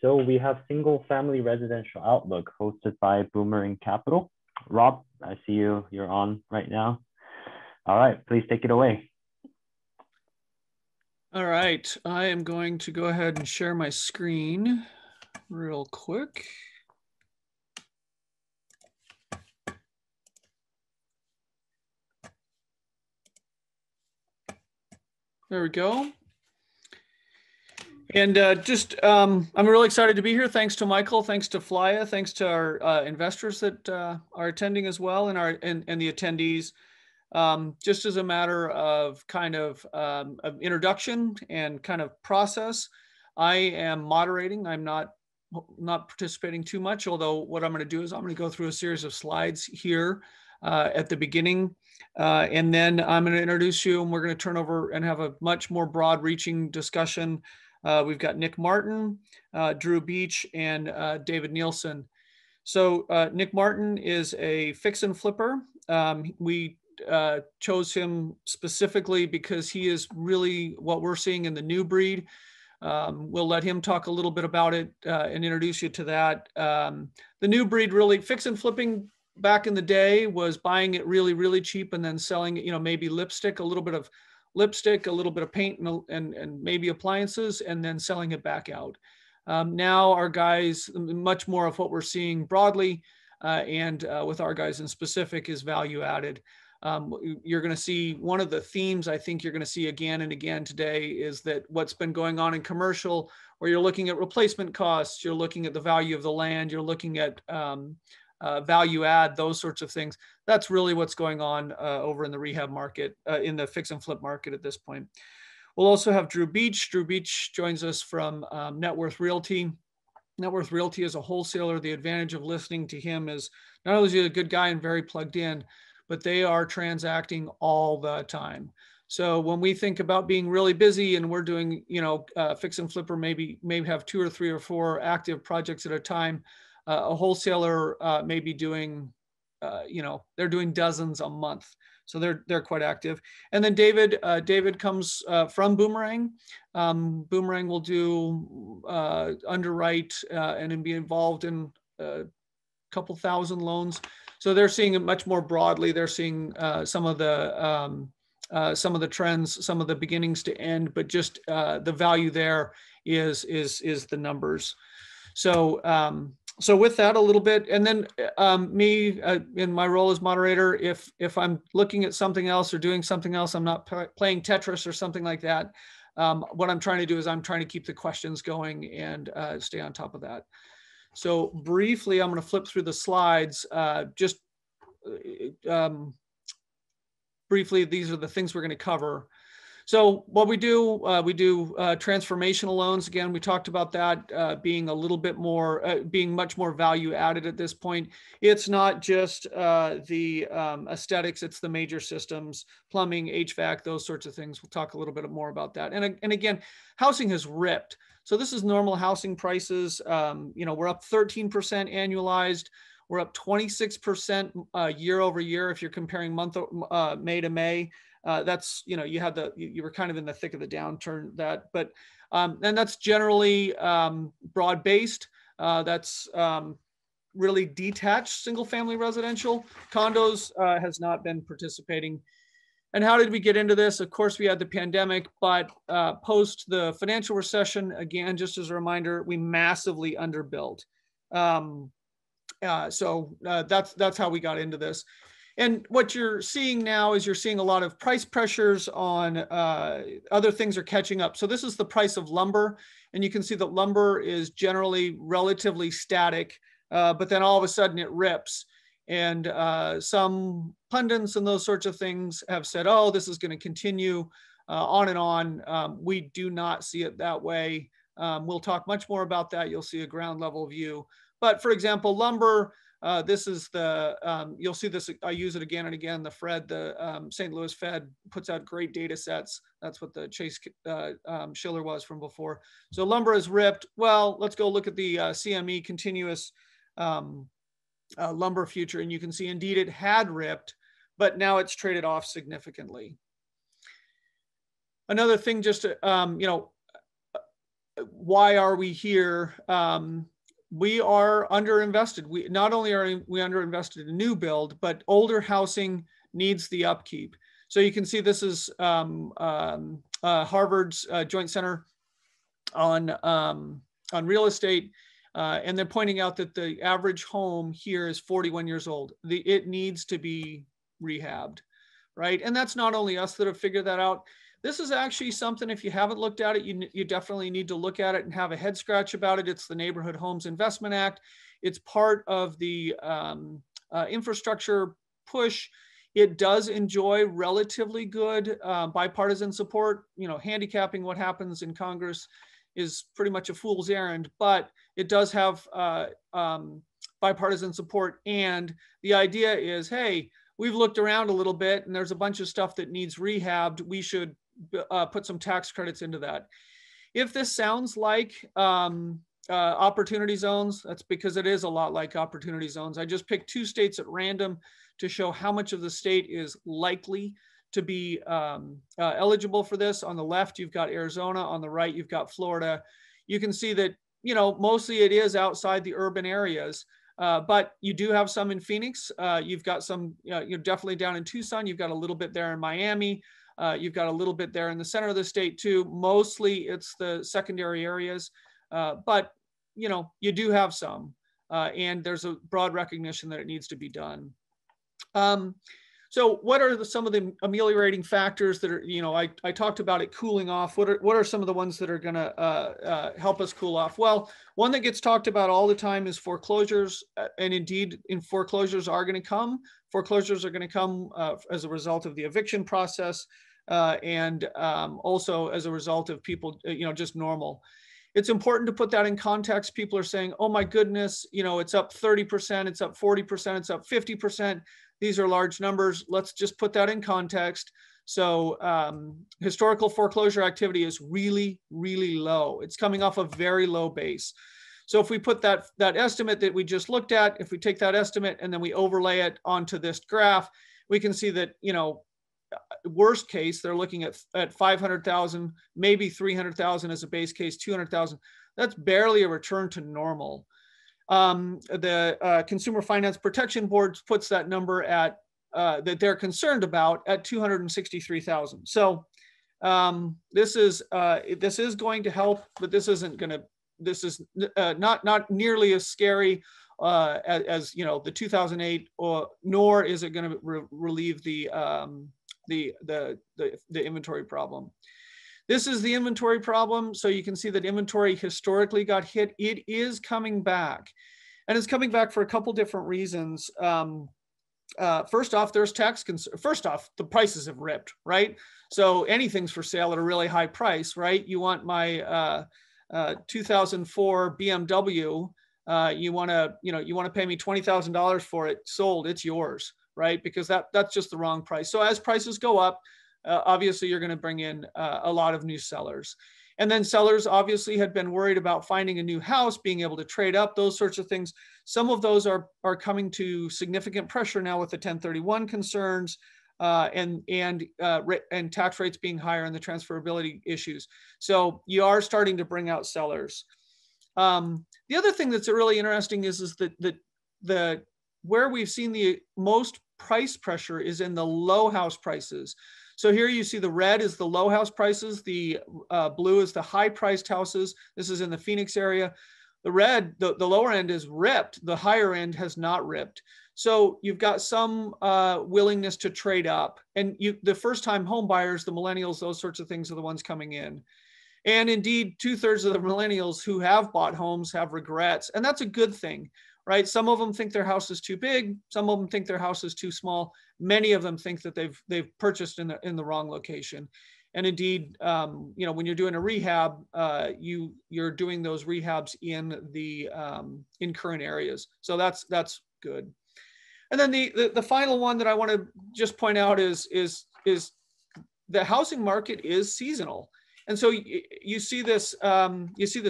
So we have Single Family Residential Outlook hosted by Boomerang Capital. Rob, I see you're on right now. All right, please take it away. All right, I am going to go ahead and share my screen real quick. There we go. And I'm really excited to be here. Thanks to Michael, thanks to Flya, thanks to our investors that are attending as well, and the attendees. Just as a matter of kind of introduction and kind of process, I am moderating. I'm not participating too much, although what I'm going to do is I'm going to go through a series of slides here at the beginning. And then I'm going to introduce you, and we're going to turn over and have a much more broad-reaching discussion. We've got Nick Martin, Drew Beach, and David Nielson. So Nick Martin is a fix and flipper. We chose him specifically because he is really what we're seeing in the new breed. We'll let him talk a little bit about it and introduce you to that. The new breed, really, fix and flipping back in the day was buying it really, really cheap and then selling it, maybe lipstick, a little bit of lipstick, a little bit of paint, and maybe appliances, and then selling it back out. Now our guys, much more of what we're seeing broadly and with our guys in specific is value added. You're going to see one of the themes I think you're going to see again and again today is that what's been going on in commercial, where you're looking at replacement costs, you're looking at the value of the land, you're looking at value add, those sorts of things. That's really what's going on over in the rehab market, in the fix and flip market at this point. We'll also have Drew Beach. Drew Beach joins us from Net Worth Realty. Net Worth Realty is a wholesaler. The advantage of listening to him is not only is he a good guy and very plugged in, but they are transacting all the time. So when we think about being really busy and we're doing, fix and flipper, maybe have 2 or 3 or 4 active projects at a time, a wholesaler may be doing, they're doing dozens a month. So they're quite active. And then David comes from Boomerang. Boomerang will do underwrite and be involved in a couple thousand loans. So they're seeing it much more broadly. They're seeing some of the trends, some of the beginnings to end, but just the value there is the numbers. So with that a little bit, and then me in my role as moderator, if I'm looking at something else or doing something else, I'm not playing Tetris or something like that. What I'm trying to do is I'm trying to keep the questions going and stay on top of that. So briefly, I'm going to flip through the slides. Briefly, these are the things we're going to cover. So what we do transformational loans. Again, we talked about that being a little bit more, being much more value added at this point. It's not just the aesthetics, it's the major systems, plumbing, HVAC, those sorts of things. We'll talk a little bit more about that. And again, housing has ripped. So this is normal housing prices. We're up 13% annualized. We're up 26% year over year if you're comparing May to May. That's, you were kind of in the thick of the downturn and that's generally broad-based. That's really detached single family residential. Condos has not been participating. And how did we get into this? Of course, we had the pandemic, but post the financial recession, again, just as a reminder, we massively underbuilt. So that's how we got into this. And what you're seeing now is you're seeing a lot of price pressures on other things are catching up. So this is the price of lumber. And you can see that lumber is generally relatively static, but then all of a sudden it rips. And some pundits and those sorts of things have said, oh, this is going to continue on and on. We do not see it that way. We'll talk much more about that. You'll see a ground level view. But for example, lumber, this is you'll see this, I use it again and again, the Fed, the St. Louis Fed puts out great data sets. That's what the Chase Schiller was from before. So lumber is ripped. Well, let's go look at the CME continuous lumber future. And you can see indeed it had ripped, but now it's traded off significantly. Another thing, just to, why are we here? We are underinvested. We not only are we underinvested in new build, but older housing needs the upkeep. So you can see this is Harvard's Joint Center on real estate, and they're pointing out that the average home here is 41 years old. It needs to be rehabbed, right? And that's not only us that have figured that out. This is actually something, if you haven't looked at it, you definitely need to look at it and have a head scratch about it. It's the Neighborhood Homes Investment Act. It's part of the infrastructure push. It does enjoy relatively good bipartisan support. You know, handicapping what happens in Congress is pretty much a fool's errand, but it does have bipartisan support. And the idea is, hey, we've looked around a little bit and there's a bunch of stuff that needs rehabbed. We should put some tax credits into that. If this sounds like opportunity zones, that's because it is a lot like opportunity zones. I just picked 2 states at random to show how much of the state is likely to be eligible for this. On the left, you've got Arizona. On the right, you've got Florida. You can see that, you know, mostly it is outside the urban areas. But you do have some in Phoenix. You've got some, you're definitely down in Tucson. You've got a little bit there in Miami. You've got a little bit there in the center of the state too. Mostly it's the secondary areas, but you know, you do have some, and there's a broad recognition that it needs to be done. So what are some of the ameliorating factors that are, you know, I talked about it cooling off. What are some of the ones that are going to help us cool off? Well, one that gets talked about all the time is foreclosures. And indeed, foreclosures are going to come. Foreclosures are going to come as a result of the eviction process and also as a result of people, you know, just normal. It's important to put that in context. People are saying, oh my goodness, you know, it's up 30%, it's up 40%, it's up 50%. These are large numbers. Let's just put that in context. So historical foreclosure activity is really, really low. It's coming off a very low base. So if we put that estimate that we just looked at, if we take that estimate and then we overlay it onto this graph, we can see that, you know, worst case, they're looking at 500,000, maybe 300,000 as a base case, 200,000. That's barely a return to normal. The Consumer Finance Protection Board puts that number at that they're concerned about at 263,000. So this is going to help, but this isn't going to. This is not nearly as scary as you know the 2008, nor is it going to relieve the inventory problem. This is the inventory problem. So you can see that inventory historically got hit. It is coming back. And it's coming back for a couple different reasons. First off, there's tax concern. First off, the prices have ripped, right? So anything's for sale at a really high price, right? You want my 2004 BMW, you want to pay me $20,000 for it sold, it's yours, right? Because that's just the wrong price. So as prices go up, obviously you're going to bring in a lot of new sellers. And then sellers obviously had been worried about finding a new house, being able to trade up, those sorts of things. Some of those are coming to significant pressure now with the 1031 concerns and tax rates being higher and the transferability issues. So you are starting to bring out sellers. The other thing that's really interesting is that where we've seen the most price pressure is in the low house prices. So here you see the red is the low house prices. The blue is the high priced houses. This is in the Phoenix area. The red, the lower end is ripped. The higher end has not ripped. So you've got some willingness to trade up. And the first time home buyers, the millennials, those sorts of things are the ones coming in. And indeed, 2/3 of the millennials who have bought homes have regrets. And that's a good thing, right? Some of them think their house is too big. Some of them think their house is too small. Many of them think that they've purchased in the wrong location. And indeed, you know, when you're doing a rehab, you're doing those rehabs in current areas. So that's good. And then the final one that I want to just point out is the housing market is seasonal. And so you see this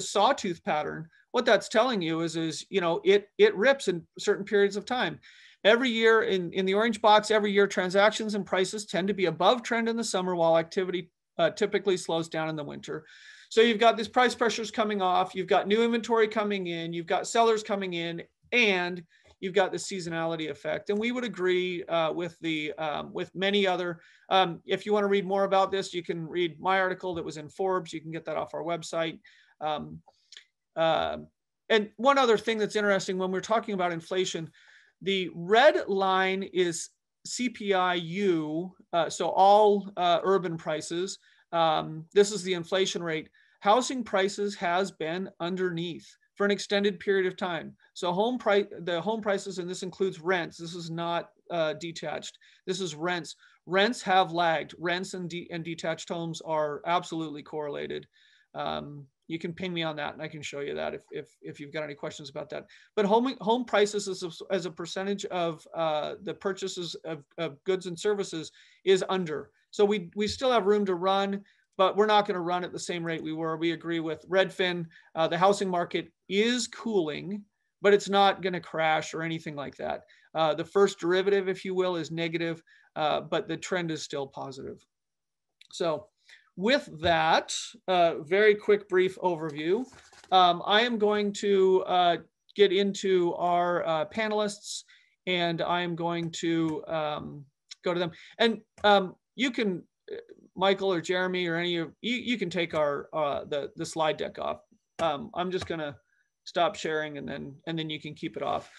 sawtooth pattern. What that's telling you is you know, it rips in certain periods of time. Every year in the orange box, every year transactions and prices tend to be above trend in the summer while activity typically slows down in the winter. So you've got these price pressures coming off, you've got new inventory coming in, you've got sellers coming in, and you've got the seasonality effect. And we would agree with many other, if you want to read more about this, you can read my article that was in Forbes. You can get that off our website. And one other thing that's interesting when we're talking about inflation, the red line is CPI-U, so all urban prices. This is the inflation rate. Housing prices has been underneath for an extended period of time. So the home prices, and this includes rents. This is not detached. This is rents. Rents have lagged. Rents and detached homes are absolutely correlated. You can ping me on that, and I can show you that if you've got any questions about that. But home prices as a percentage of the purchases of goods and services is under. So we still have room to run, but we're not going to run at the same rate we were. We agree with Redfin. The housing market is cooling, but it's not going to crash or anything like that. The first derivative, if you will, is negative, but the trend is still positive. So with that, very quick, brief overview, I am going to get into our panelists, and I am going to go to them. And you can, Michael or Jeremy or any of you can take our the slide deck off. I'm just going to stop sharing, and then you can keep it off.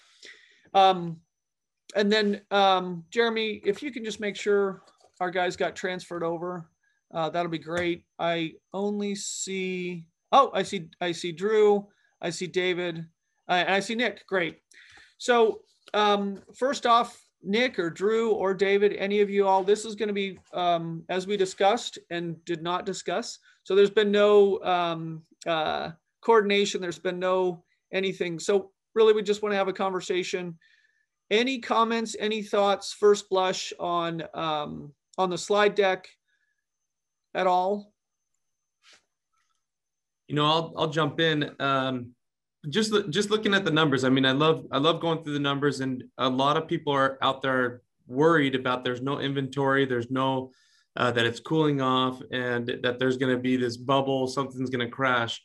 And then Jeremy, if you can just make sure our guys got transferred over. That'll be great. I only see, I see Drew, I see David, and I see Nick. Great. So first off, Nick or Drew or David, any of you all, this is going to be as we discussed and did not discuss. So there's been no coordination. There's been no anything. So really, we just want to have a conversation. Any comments, any thoughts, first blush on the slide deck at all? You know, I'll jump in. Just looking at the numbers. I mean, I love going through the numbers, and a lot of people are out there worried about there's no inventory, there's no that it's cooling off, and that there's going to be this bubble, something's going to crash.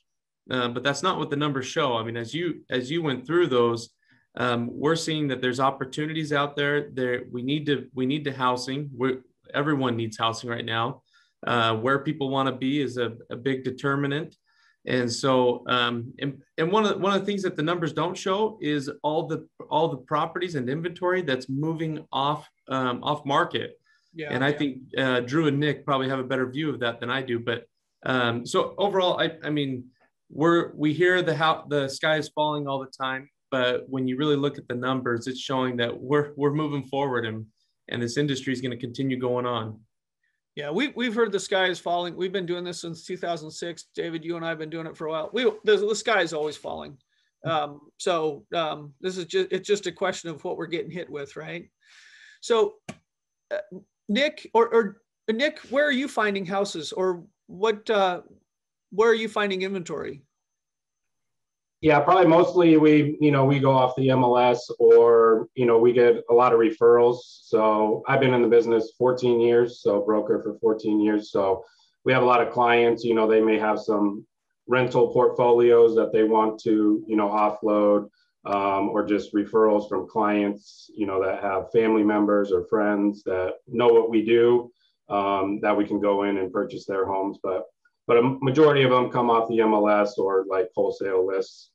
But that's not what the numbers show. I mean, as you went through those, we're seeing that there's opportunities out there. We need to housing. Everyone needs housing right now. Where people want to be is a big determinant. And so, and one of the things that the numbers don't show is all the properties and inventory that's moving off market. Yeah, and I think Drew and Nick probably have a better view of that than I do. But so overall, I mean, we hear the sky is falling all the time, but when you really look at the numbers, it's showing that we're moving forward, and this industry is going to continue going on. Yeah, we've heard the sky is falling. We've been doing this since 2006. David, you and I have been doing it for a while. The sky is always falling. This is just a question of what we're getting hit with, right? So, Nick or Nick, where are you finding houses, or what? Where are you finding inventory? Yeah, probably mostly we go off the MLS, or, we get a lot of referrals. So I've been in the business 14 years, so broker for 14 years. So we have a lot of clients, they may have some rental portfolios that they want to, offload, or just referrals from clients, that have family members or friends that know what we do, that we can go in and purchase their homes. But a majority of them come off the MLS or like wholesale lists.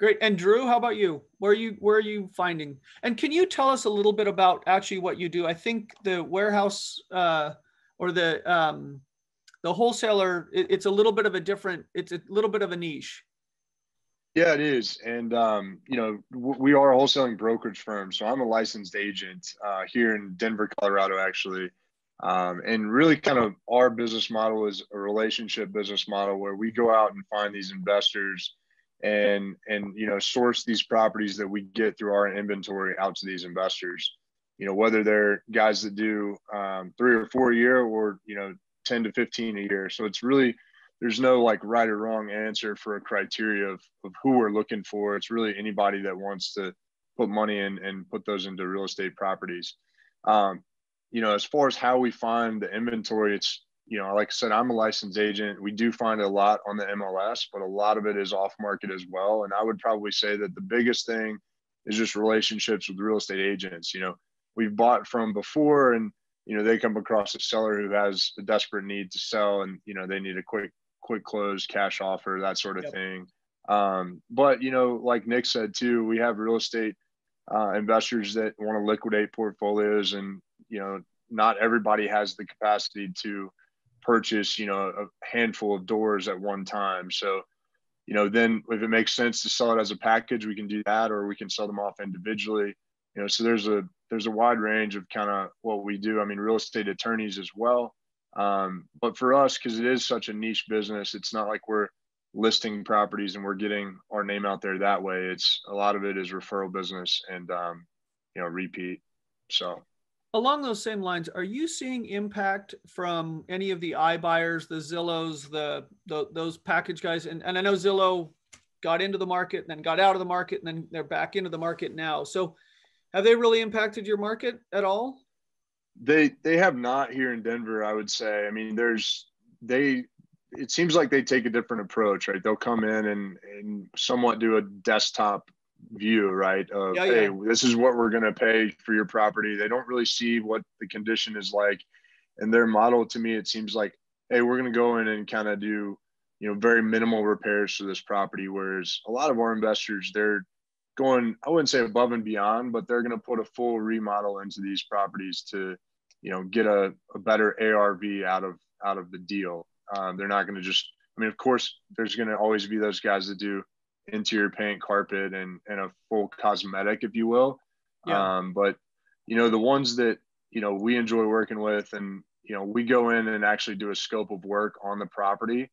Great. And Drew, how about you? Where are you finding? And can you tell us a little bit about actually what you do? I think the warehouse or the wholesaler, it's a little bit of a niche. Yeah, it is. And, we are a wholesaling brokerage firm. So I'm a licensed agent here in Denver, Colorado, actually. And really kind of our business model is a relationship business model where we go out and find these investors and source these properties that we get through our inventory out to these investors, whether they're guys that do 3 or 4 a year or, 10 to 15 a year. So it's really, there's no like right or wrong answer for a criteria of who we're looking for. It's really anybody that wants to put money in and put those into real estate properties. As far as how we find the inventory, it's, like I said, I'm a licensed agent. We do find a lot on the MLS, but a lot of it is off market as well. And I would probably say that the biggest thing is just relationships with real estate agents. We've bought from before, and they come across a seller who has a desperate need to sell, and they need a quick close, cash offer, that sort of thing. But like Nick said too, we have real estate investors that want to liquidate portfolios, and not everybody has the capacity to purchase a handful of doors at one time. So then if it makes sense to sell it as a package, we can do that, or we can sell them off individually. So there's a wide range of kind of what we do. I mean, real estate attorneys as well. But for us, because it is such a niche business, it's not like we're listing properties and we're getting our name out there that way. It's a lot of it is referral business and repeat. So along those same lines, are you seeing impact from any of the iBuyers, the Zillows, those package guys? And I know Zillow got into the market and then got out of the market, and then they're back into the market now. So have they really impacted your market at all? They have not here in Denver, I would say. I mean, it seems like they take a different approach, right? They'll come in and somewhat do a desktop view, right? Of, hey, this is what we're going to pay for your property. They don't really see what the condition is like. And their model, to me, it seems like, hey, we're going to go in and kind of do, very minimal repairs to this property. Whereas a lot of our investors, they're going, I wouldn't say above and beyond, but they're going to put a full remodel into these properties to, get a better ARV out of the deal. They're not going to just, I mean, of course, there's going to always be those guys that do interior paint, carpet, and a full cosmetic, if you will. But, the ones that, we enjoy working with, and, we go in and actually do a scope of work on the property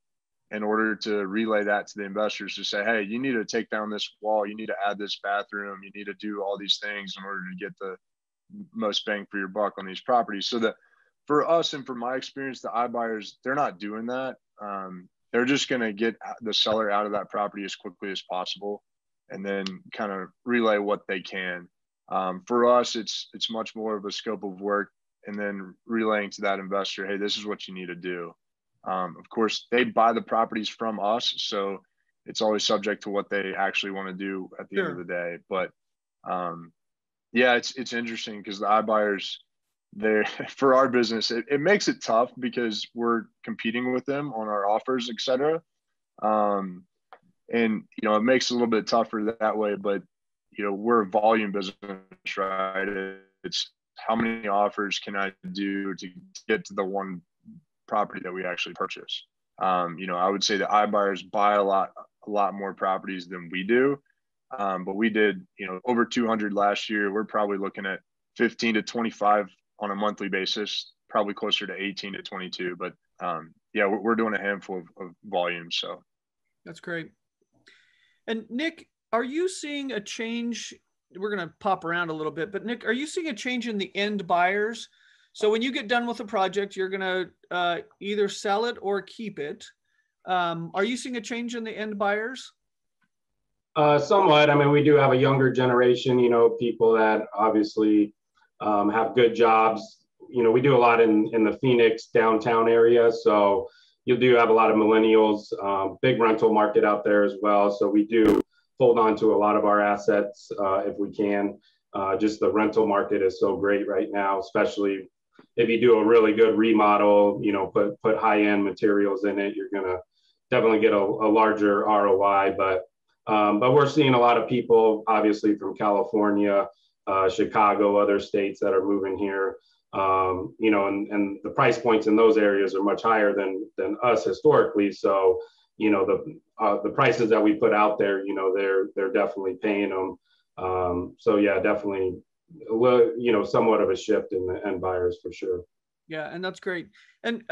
in order to relay that to the investors to say, hey, you need to take down this wall, you need to add this bathroom, you need to do all these things in order to get the most bang for your buck on these properties. So that for us, and from my experience, the iBuyers, they're not doing that. They're just going to get the seller out of that property as quickly as possible, and then kind of relay what they can. For us, it's much more of a scope of work, and then relaying to that investor, hey, this is what you need to do. Of course, they buy the properties from us, so it's always subject to what they actually want to do at the end of the day. But it's interesting because the iBuyers, for our business, it makes it tough because we're competing with them on our offers, et cetera. And, it makes it a little bit tougher that way, but, we're a volume business, right? It's how many offers can I do to get to the one property that we actually purchase. I would say the iBuyers buy a lot more properties than we do. But we did, over 200 last year. We're probably looking at 15 to 25 on a monthly basis, probably closer to 18 to 22. But we're doing a handful of volumes. So that's great. And Nick, are you seeing a change? We're going to pop around a little bit, but Nick, are you seeing a change in the end buyers? So when you get done with a project, you're going to either sell it or keep it. Are you seeing a change in the end buyers? Somewhat. I mean, we do have a younger generation, people that obviously have good jobs. We do a lot in the Phoenix downtown area. So you do have a lot of millennials, big rental market out there as well. So we do hold on to a lot of our assets if we can. Just the rental market is so great right now, especially if you do a really good remodel, put high-end materials in it, you're going to definitely get a larger ROI. But we're seeing a lot of people, obviously, from California, Chicago, other states that are moving here. And the price points in those areas are much higher than us historically. So, the prices that we put out there, they're definitely paying them. Definitely, somewhat of a shift in the end buyers for sure. Yeah, and that's great. And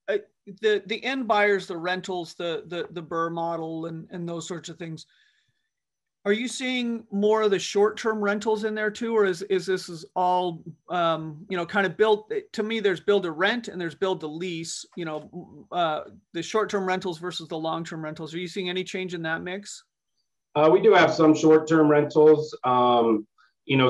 the end buyers, the rentals, the Burr model, and those sorts of things. Are you seeing more of the short-term rentals in there too, or is this all kind of built? To me, there's build to rent and there's build to lease. The short-term rentals versus the long-term rentals. Are you seeing any change in that mix? We do have some short-term rentals.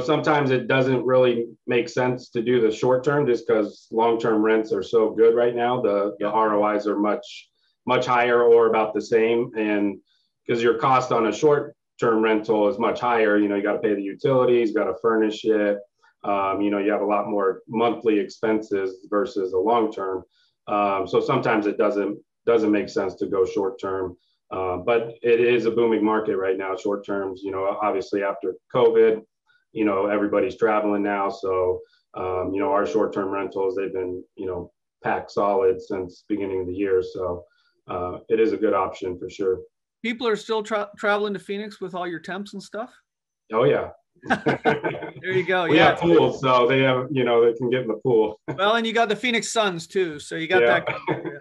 sometimes it doesn't really make sense to do the short term just because long-term rents are so good right now. The ROIs are much higher or about the same. And because your cost on a short-term rental is much higher, you got to pay the utilities, got to furnish it. You have a lot more monthly expenses versus a long-term. So sometimes it doesn't make sense to go short-term. But it is a booming market right now, short terms, obviously after COVID, everybody's traveling now. So, our short-term rentals, they've been, packed solid since beginning of the year. So it is a good option for sure. People are still traveling to Phoenix with all your temps and stuff? Oh, yeah. There you go. We have pools, so they have, they can get in the pool. Well, and you got the Phoenix Suns too. So you got that going.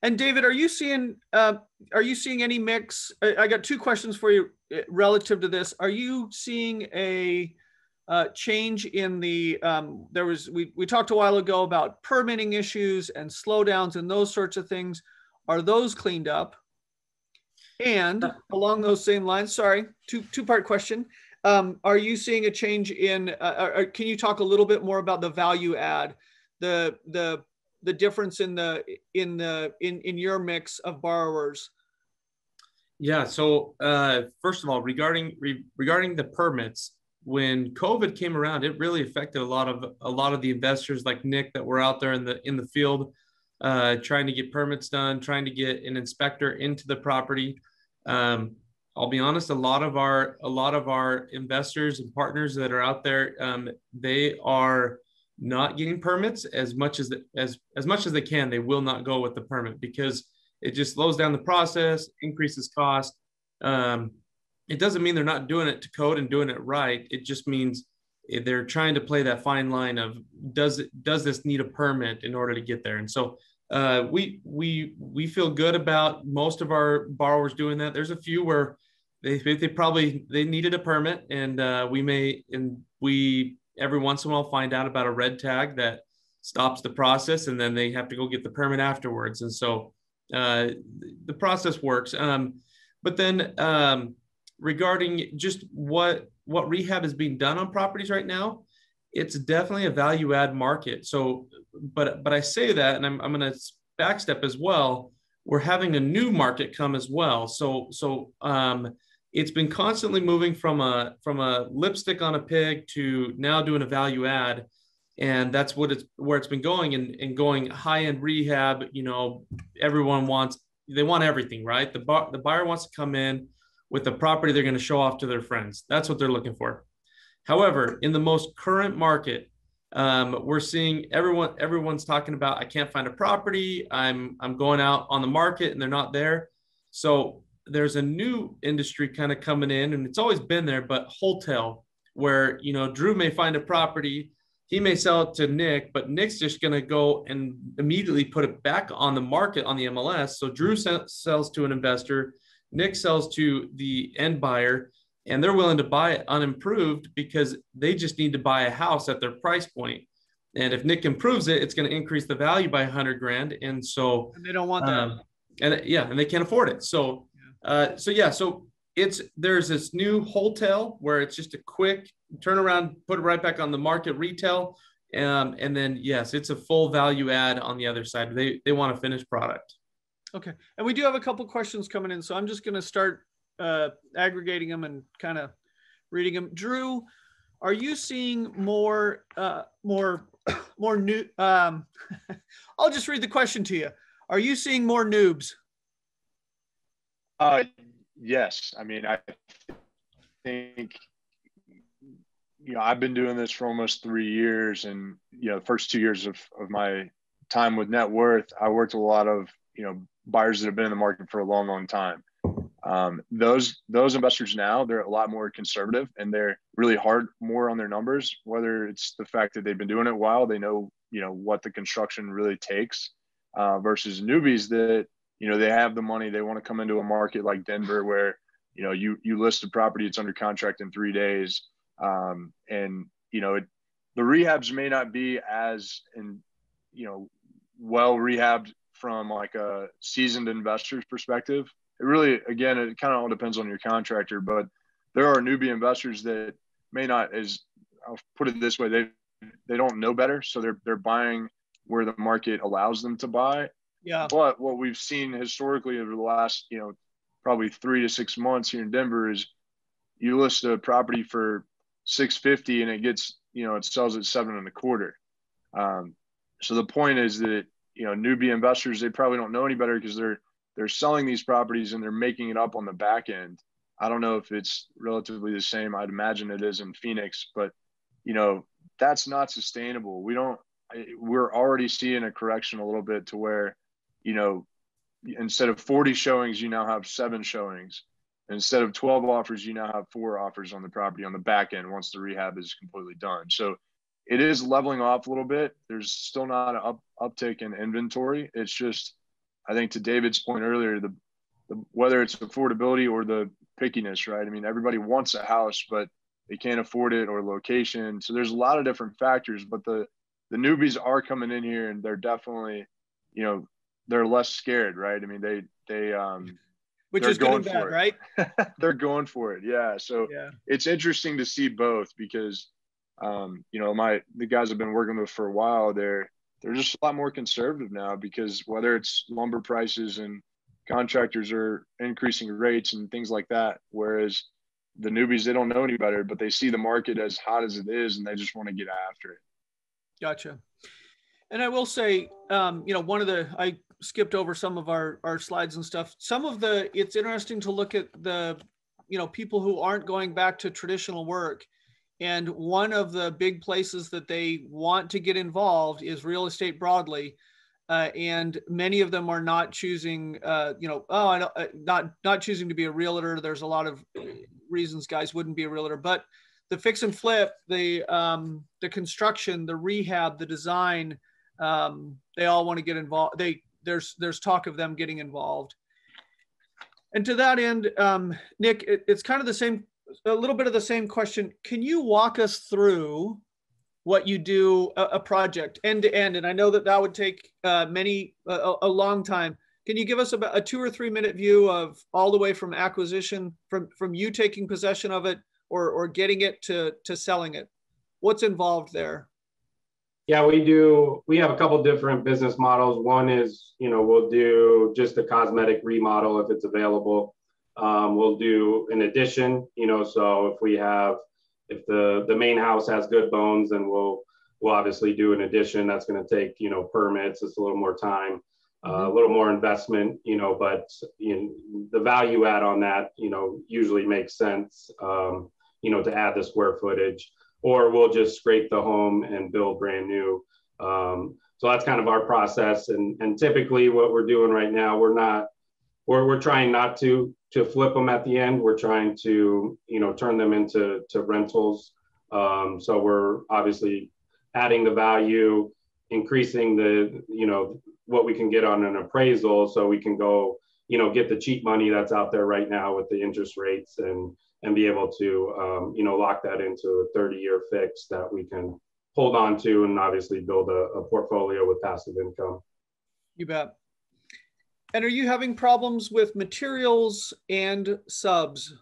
And David, are you seeing any mix? I got two questions for you relative to this. Are you seeing a change in the, we talked a while ago about permitting issues and slowdowns and those sorts of things. Are those cleaned up? And along those same lines, sorry, two-part question. Are you seeing a change in, can you talk a little bit more about the value add, the difference in your mix of borrowers? Yeah. So first of all, regarding the permits, when COVID came around, it really affected a lot of the investors like Nick that were out there in the field trying to get permits done, trying to get an inspector into the property. I'll be honest, a lot of our investors and partners that are out there, they are not getting permits as much as they can. They will not go with the permit because it just slows down the process, increases cost. It doesn't mean they're not doing it to code and doing it right. It just means they're trying to play that fine line of does this need a permit in order to get there? And so we feel good about most of our borrowers doing that. There's a few where they needed a permit, and we every once in a while find out about a red tag that stops the process, and then they have to go get the permit afterwards. And so the process works. But then regarding just what rehab is being done on properties right now, it's definitely a value add market. So, but I say that, and I'm going to backstep as well. We're having a new market come as well. So it's been constantly moving from a lipstick on a pig to now doing a value add. And that's where it's been going and going high-end rehab. Everyone wants everything, right? The buyer wants to come in with a property they're going to show off to their friends. That's what they're looking for. However, in the most current market, we're seeing everyone's talking about, I can't find a property. I'm going out on the market and they're not there. So there's a new industry kind of coming in, and it's always been there, but wholesale, where, Drew may find a property, he may sell it to Nick, but Nick's just going to go and immediately put it back on the market on the MLS. So Drew sells to an investor, Nick sells to the end buyer, and they're willing to buy it unimproved because they just need to buy a house at their price point. And if Nick improves it, it's going to increase the value by $100,000. And so they don't want that. And they can't afford it. So there's this new wholesale where it's just a quick turnaround, put it right back on the market retail. And then, yes, it's a full value add on the other side. They want a finished product. Okay. And we do have a couple questions coming in. So I'm just going to start aggregating them and kind of reading them. Drew, are you seeing more new, I'll just read the question to you. Are you seeing more noobs? Yes. I mean, I think, I've been doing this for almost 3 years, and, the first 2 years of my time with Net Worth, I worked with a lot of, buyers that have been in the market for a long, long time. Those investors now, they're a lot more conservative, and they're really hard more on their numbers, whether it's the fact that they've been doing it a while, they know, what the construction really takes, versus newbies that, they have the money, they want to come into a market like Denver where, you list a property, it's under contract in 3 days. The rehabs may not be as, well rehabbed from like a seasoned investor's perspective. It really, again, it kind of all depends on your contractor, but there are newbie investors that, may not, as I'll put it this way, they don't know better, so they're buying where the market allows them to buy. Yeah. But what we've seen historically over the last, probably 3 to 6 months here in Denver is you list a property for 650 and it gets, it sells at 7.25. So the point is that, newbie investors, they probably don't know any better because they're selling these properties and they're making it up on the back end. I don't know if it's relatively the same. I'd imagine it is in Phoenix, but that's not sustainable. We're already seeing a correction a little bit to where, instead of 40 showings, you now have 7 showings. Instead of 12 offers, you now have 4 offers on the property on the back end once the rehab is completely done. So it is leveling off a little bit. There's still not an uptick in inventory. It's just, I think to David's point earlier, the whether it's affordability or the pickiness, right? I mean, everybody wants a house, but they can't afford it, or location. So there's a lot of different factors, but the newbies are coming in here and they're definitely, they're less scared, right? I mean, which is good and bad, right? They're going for it. Yeah. So It's interesting to see both because, the guys I've been working with for a while, they're just a lot more conservative now because whether it's lumber prices and contractors are increasing rates and things like that, whereas the newbies, they don't know any better, but they see the market as hot as it is and they just want to get after it. Gotcha. And I will say, I skipped over some of our slides and stuff. It's interesting to look at the, people who aren't going back to traditional work. And one of the big places that they want to get involved is real estate broadly. And many of them are not choosing, not choosing to be a realtor. There's a lot of reasons guys wouldn't be a realtor, but the fix and flip, the construction, the rehab, the design, they all want to get involved. There's talk of them getting involved. And to that end, Nick, it's kind of a little bit of the same question. Can you walk us through what you do, a project end to end? And I know that would take a long time. Can you give us about a 2 or 3 minute view of all the way from acquisition, from you taking possession of it or getting it to selling it? What's involved there? Yeah, we have a couple different business models. One is, we'll do just a cosmetic remodel if it's available. We'll do an addition, so if the main house has good bones, then we'll obviously do an addition. That's going to take, permits. It's a little more time, a little more investment, but the value add on that, usually makes sense, to add the square footage, or we'll just scrape the home and build brand new. So that's kind of our process. And typically what we're doing right now, we're trying not to flip them at the end. We're trying to, turn them into rentals. So we're obviously adding the value, increasing what we can get on an appraisal, so we can go, get the cheap money that's out there right now with the interest rates and be able to, lock that into a 30-year fix that we can hold on to and obviously build a portfolio with passive income. You bet. And are you having problems with materials and subs?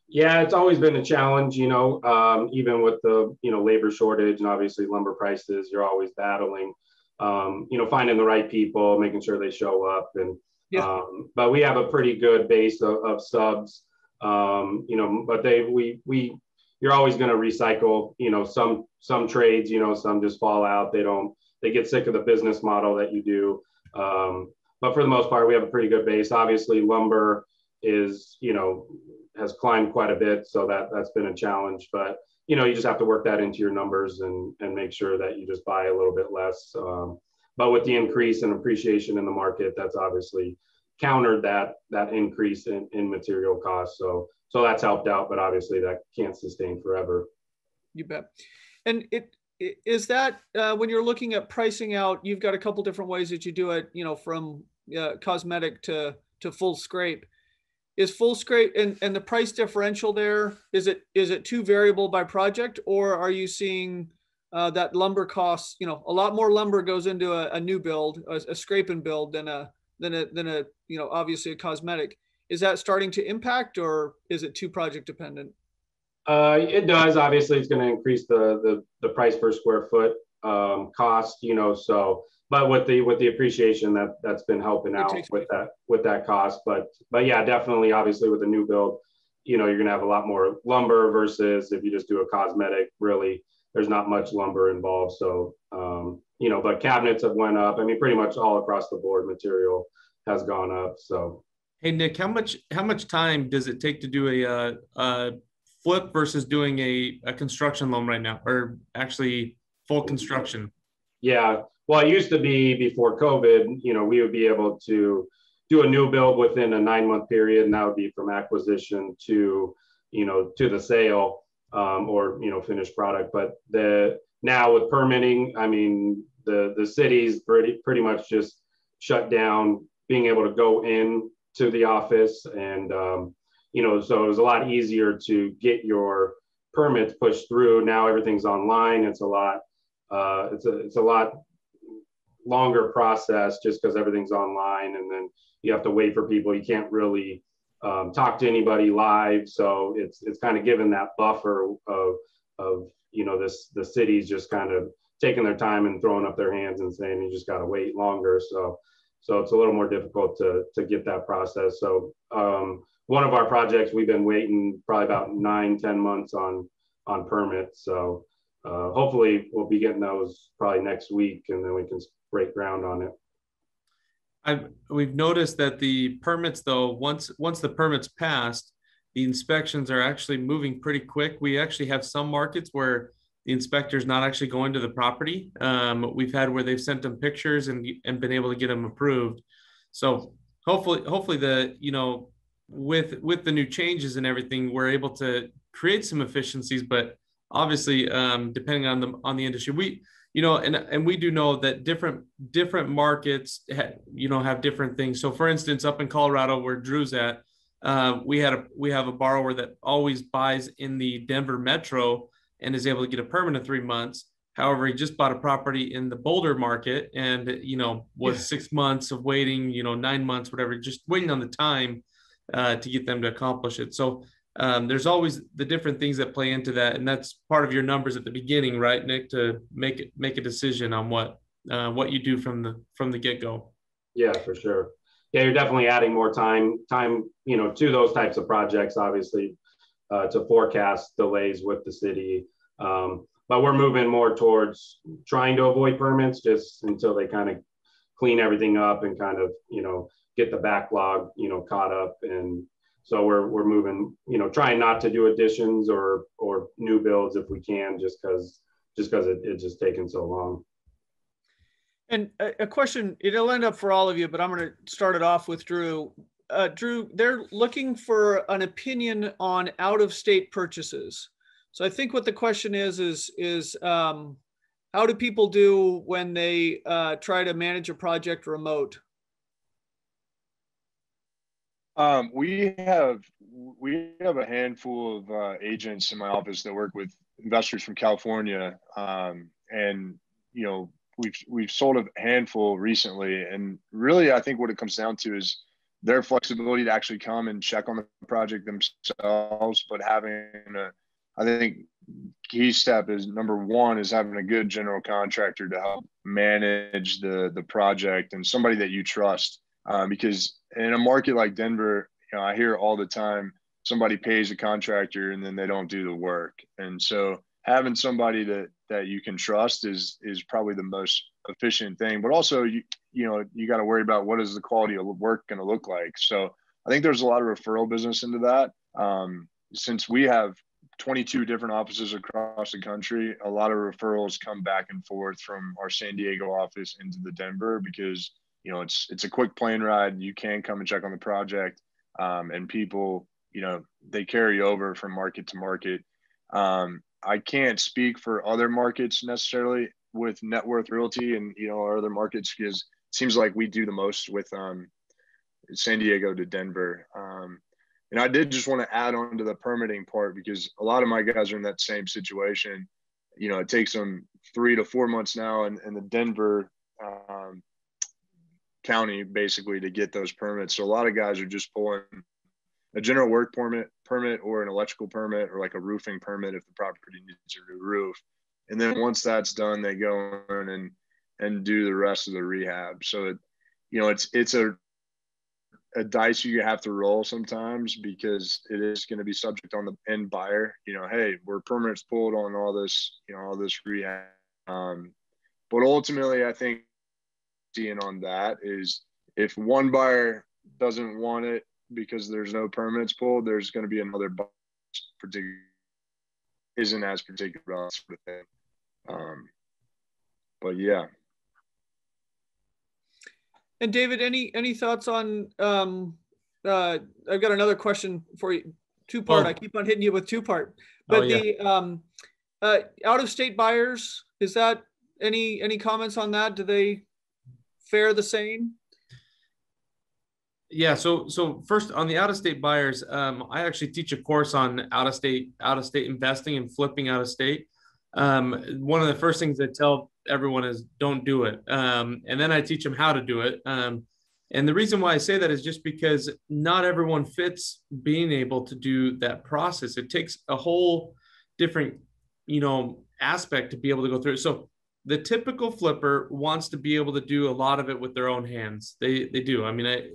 Yeah, it's always been a challenge, even with the, labor shortage and obviously lumber prices, you're always battling, finding the right people, making sure they show up. And, but we have a pretty good base of subs, but you're always going to recycle, some trades, some just fall out. They get sick of the business model that you do. But for the most part, we have a pretty good base. Obviously, lumber is, has climbed quite a bit. So that's been a challenge. But, you just have to work that into your numbers and make sure that you just buy a little bit less. But with the increase in appreciation in the market, that's obviously countered that increase in material costs. So that's helped out. But obviously, that can't sustain forever. You bet. And is that when you're looking at pricing out, you've got a couple different ways that you do it, from cosmetic to full scrape. Is full scrape and the price differential there, is it too variable by project, or are you seeing that lumber costs, a lot more lumber goes into a new build, a scrape and build than a obviously a cosmetic? Is that starting to impact, or is it too project dependent? It does. Obviously, it's going to increase the price per square foot cost, you know. So, but with the appreciation that's been helping out with that cost. But yeah, definitely. Obviously, with a new build, you know, you're going to have a lot more lumber versus if you just do a cosmetic. Really, there's not much lumber involved. So, you know, but cabinets have went up. I mean, pretty much all across the board, material has gone up. So. Hey Nick, how much time does it take to do a flip versus doing a construction loan right now, or actually full construction? Yeah, well, it used to be before COVID, you know, we would be able to do a new build within a 9-month period, and that would be from acquisition to, you know, to the sale, or, you know, finished product. But now with permitting, I mean, the cities pretty much just shut down being able to go in to the office, and you know, so it was a lot easier to get your permits pushed through. Now everything's online. It's a lot it's a lot longer process just because everything's online, and then you have to wait for people. You can't really talk to anybody live, so it's kind of given that buffer of you know, the city's just kind of taking their time and throwing up their hands and saying you just got to wait longer. So it's a little more difficult to get that process. So one of our projects, we've been waiting probably about 9-10 months on permits. So hopefully we'll be getting those probably next week, and then we can break ground on it. We've noticed that the permits, though, once the permits passed, the inspections are actually moving pretty quick. We actually have some markets where the inspector's not actually going to the property. We've had where they've sent them pictures and been able to get them approved. So hopefully the, you know, with the new changes and everything, we're able to create some efficiencies, but obviously depending on the industry, we, you know, and we do know that different markets have different things. So for instance, up in Colorado where Drew's at, we have a borrower that always buys in the Denver metro and is able to get a permit in 3 months. However, he just bought a property in the Boulder market, and, you know, was 6 months of waiting, you know, 9 months, whatever, just waiting on the time to get them to accomplish it. So there's always the different things that play into that. And that's part of your numbers at the beginning, right, Nick, to make a decision on what you do from the get-go. Yeah, for sure. Yeah, you're definitely adding more time, you know, to those types of projects, obviously, to forecast delays with the city. But we're moving more towards trying to avoid permits just until they kind of clean everything up and kind of, you know, get the backlog, you know, caught up. And so we're moving, you know, trying not to do additions or new builds if we can, just because it's just taken so long. And a question, it'll end up for all of you, but I'm going to start it off with Drew. Drew, they're looking for an opinion on out-of-state purchases. So I think what the question is how do people do when they try to manage a project remote? We have a handful of agents in my office that work with investors from California, and you know, we've sold a handful recently, and really I think what it comes down to is their flexibility to actually come and check on the project themselves, but I think key step is number one is having a good general contractor to help manage the project and somebody that you trust. Because in a market like Denver, you know, I hear all the time, somebody pays a contractor and then they don't do the work. And so having somebody that you can trust is probably the most efficient thing, but also, you got to worry about what is the quality of work going to look like. So I think there's a lot of referral business into that. Since we have 22 different offices across the country, a lot of referrals come back and forth from our San Diego office into the Denver, because, you know, it's a quick plane ride. You can come and check on the project, and people, you know, they carry over from market to market. I can't speak for other markets necessarily with Net Worth Realty and, you know, our other markets, because it seems like we do the most with San Diego to Denver. And I did just want to add on to the permitting part, because a lot of my guys are in that same situation. You know, it takes them 3 to 4 months now in the Denver county basically to get those permits. So a lot of guys are just pulling a general work permit or an electrical permit or like a roofing permit if the property needs a new roof. And then once that's done, they go in and do the rest of the rehab. So it's a dice you have to roll sometimes, because it is going to be subject on the end buyer. Hey, we're permits pulled on all this, all this rehab. But ultimately, I think seeing on that is if one buyer doesn't want it because there's no permits pulled, there's going to be another buyer isn't as particular about sort of thing. But yeah. And David, any thoughts on? I've got another question for you. Two-part. I keep on hitting you with two-part. But the out-of-state buyers, is that any comments on that? Do they fare the same? Yeah. So first on the out-of-state buyers, I actually teach a course on out-of-state investing and flipping out of state. One of the first things I tell everyone is don't do it. And then I teach them how to do it. And the reason why I say that is just because not everyone fits being able to do that process. It takes a whole different, aspect to be able to go through it. So the typical flipper wants to be able to do a lot of it with their own hands. They do. I mean,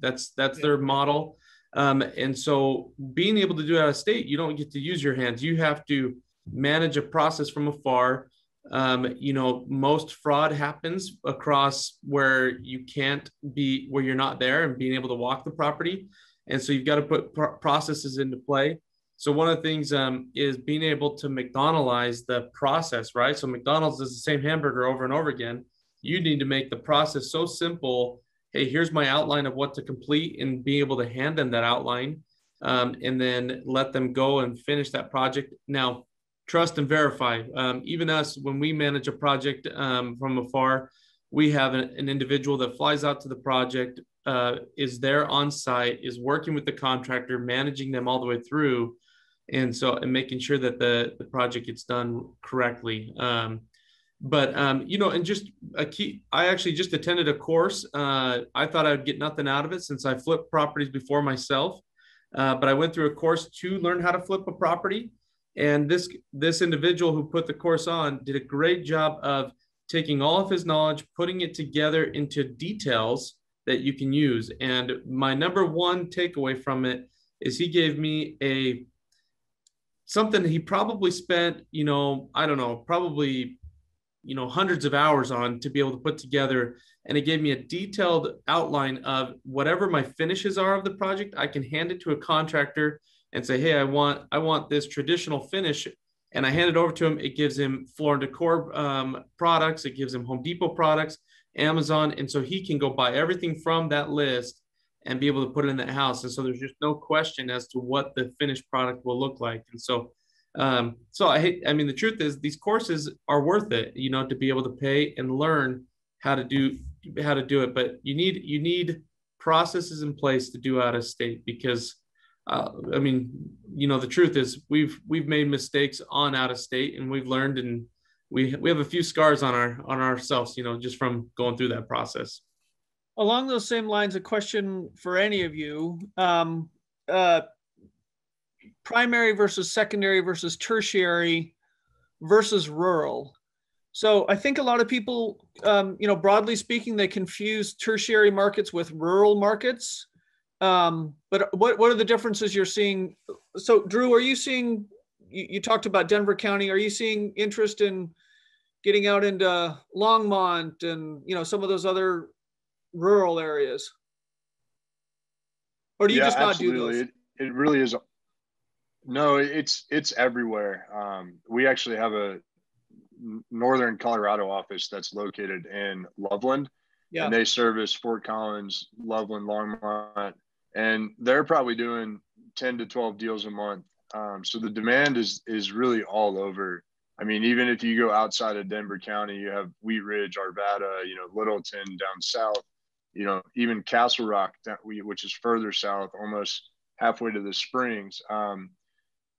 that's their model. And so being able to do it out of state, you don't get to use your hands. You have to manage a process from afar. Most fraud happens across where you're not there and being able to walk the property. And so you've got to put processes into play. So one of the things is being able to McDonald'ize the process, right? So McDonald's does the same hamburger over and over again. You need to make the process so simple. Hey, here's my outline of what to complete, and be able to hand them that outline, and then let them go and finish that project. Now, trust and verify. Even us, when we manage a project from afar, we have an individual that flies out to the project, is there on site, is working with the contractor, managing them all the way through. And making sure that the project gets done correctly. And just a key, I actually just attended a course. I thought I'd get nothing out of it since I flipped properties before myself. But I went through a course to learn how to flip a property. And this individual who put the course on did a great job of taking all of his knowledge, putting it together into details that you can use. And my number one takeaway from it is he gave me something he probably spent, hundreds of hours on to be able to put together. And it gave me a detailed outline of whatever my finishes are of the project. I can hand it to a contractor and say, hey, I want this traditional finish. And I hand it over to him. It gives him Floor & Decor products. It gives him Home Depot products, Amazon. And so he can go buy everything from that list and be able to put it in that house. And so there's just no question as to what the finished product will look like. And so, the truth is these courses are worth it, to be able to pay and learn how to do it. But you need processes in place to do out of state, because the truth is we've made mistakes on out of state, and we've learned, and we have a few scars on ourselves, just from going through that process. Along those same lines, a question for any of you, primary versus secondary versus tertiary versus rural. So I think a lot of people, broadly speaking, they confuse tertiary markets with rural markets. But what are the differences you're seeing? So Drew, are you seeing, you talked about Denver County, are you seeing interest in getting out into Longmont and, some of those other rural areas? Or do you just not absolutely. do those? It really is. No, it's everywhere. We actually have a Northern Colorado office that's located in Loveland, and they service Fort Collins, Loveland, Longmont, and they're probably doing 10 to 12 deals a month. So the demand is really all over. I mean, even if you go outside of Denver County, you have Wheat Ridge, Arvada, Littleton down south, even Castle Rock, which is further south, almost halfway to the Springs.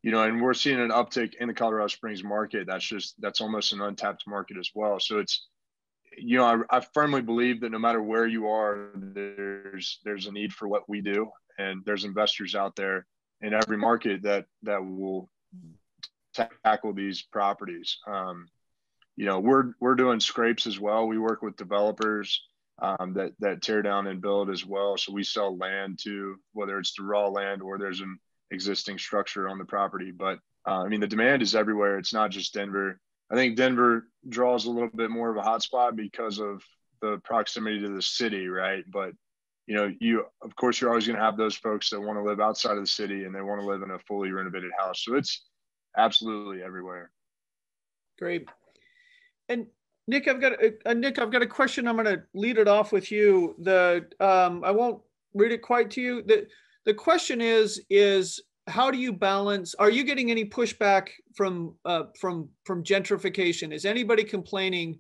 And we're seeing an uptick in the Colorado Springs market. That's almost an untapped market as well. So it's, I firmly believe that no matter where you are, there's a need for what we do. And there's investors out there in every market that will tackle these properties. We're doing scrapes as well. We work with developers that tear down and build as well. So we sell land too, whether it's the raw land or there's an existing structure on the property. But the demand is everywhere. It's not just Denver. I think Denver draws a little bit more of a hotspot because of the proximity to the city, right? But of course, you're always going to have those folks that want to live outside of the city and they want to live in a fully renovated house. So it's absolutely everywhere. Great. And Nick, I've got a question. I'm going to lead it off with you. I won't read it quite to you. The question is how do you balance? Are you getting any pushback from gentrification? Is anybody complaining?